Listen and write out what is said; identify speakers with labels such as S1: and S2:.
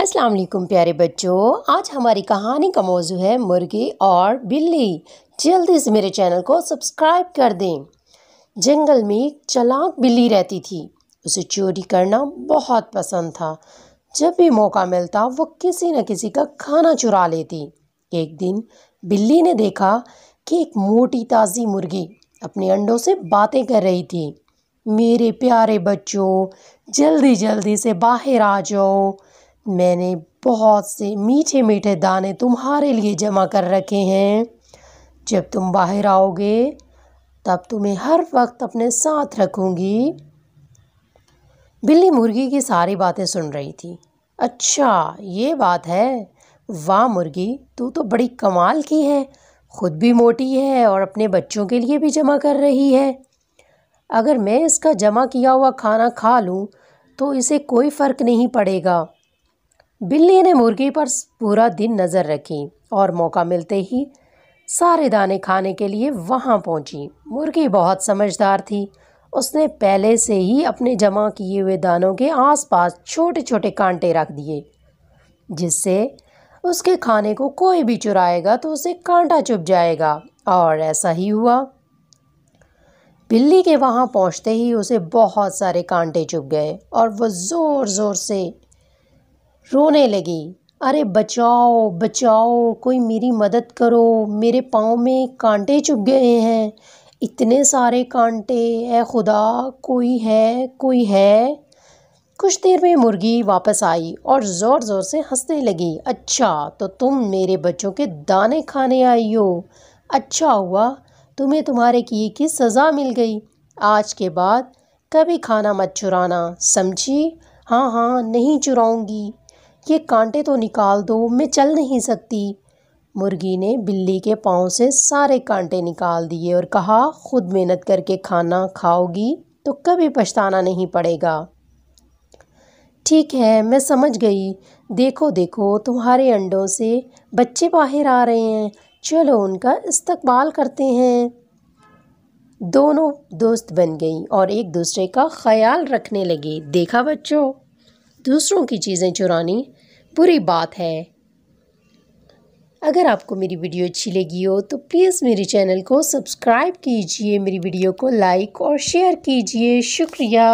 S1: अस्सलाम वालेकुम प्यारे बच्चों। आज हमारी कहानी का मौजू है मुर्गी और बिल्ली। जल्दी से मेरे चैनल को सब्सक्राइब कर दें। जंगल में एक चालाक बिल्ली रहती थी। उसे चोरी करना बहुत पसंद था। जब भी मौका मिलता वो किसी न किसी का खाना चुरा लेती। एक दिन बिल्ली ने देखा कि एक मोटी ताज़ी मुर्गी अपने अंडों से बातें कर रही थी। मेरे प्यारे बच्चों, जल्दी जल्दी से बाहर आ जाओ। मैंने बहुत से मीठे मीठे दाने तुम्हारे लिए जमा कर रखे हैं। जब तुम बाहर आओगे तब तुम्हें हर वक्त अपने साथ रखूंगी। बिल्ली मुर्गी की सारी बातें सुन रही थी। अच्छा, ये बात है। वाह मुर्गी, तू तो बड़ी कमाल की है। खुद भी मोटी है और अपने बच्चों के लिए भी जमा कर रही है। अगर मैं इसका जमा किया हुआ खाना खा लूं तो इसे कोई फ़र्क नहीं पड़ेगा। बिल्ली ने मुर्गी पर पूरा दिन नज़र रखी और मौका मिलते ही सारे दाने खाने के लिए वहां पहुंची। मुर्गी बहुत समझदार थी। उसने पहले से ही अपने जमा किए हुए दानों के आसपास छोटे छोटे कांटे रख दिए, जिससे उसके खाने को कोई भी चुराएगा तो उसे कांटा चुभ जाएगा। और ऐसा ही हुआ। बिल्ली के वहां पहुंचते ही उसे बहुत सारे कांटे चुभ गए और वह ज़ोर ज़ोर से रोने लगी। अरे बचाओ बचाओ, कोई मेरी मदद करो, मेरे पाँव में कांटे चुभ गए हैं, इतने सारे कांटे, ऐ खुदा, कोई है कोई है। कुछ देर में मुर्गी वापस आई और ज़ोर ज़ोर से हंसने लगी। अच्छा, तो तुम मेरे बच्चों के दाने खाने आई हो। अच्छा हुआ तुम्हें तुम्हारे किए की सज़ा मिल गई। आज के बाद कभी खाना मत चुराना, समझी? हाँ हाँ, नहीं चुराऊंगी। ये कांटे तो निकाल दो, मैं चल नहीं सकती। मुर्गी ने बिल्ली के पाँव से सारे कांटे निकाल दिए और कहा, खुद मेहनत करके खाना खाओगी तो कभी पछताना नहीं पड़ेगा। ठीक है, मैं समझ गई। देखो देखो, तुम्हारे अंडों से बच्चे बाहर आ रहे हैं। चलो उनका इस्तकबाल करते हैं। दोनों दोस्त बन गई और एक दूसरे का ख्याल रखने लगी। देखा बच्चों, दूसरों की चीज़ें चुरानी बुरी बात है। अगर आपको मेरी वीडियो अच्छी लगी हो तो प्लीज़ मेरे चैनल को सब्सक्राइब कीजिए, मेरी वीडियो को लाइक और शेयर कीजिए। शुक्रिया।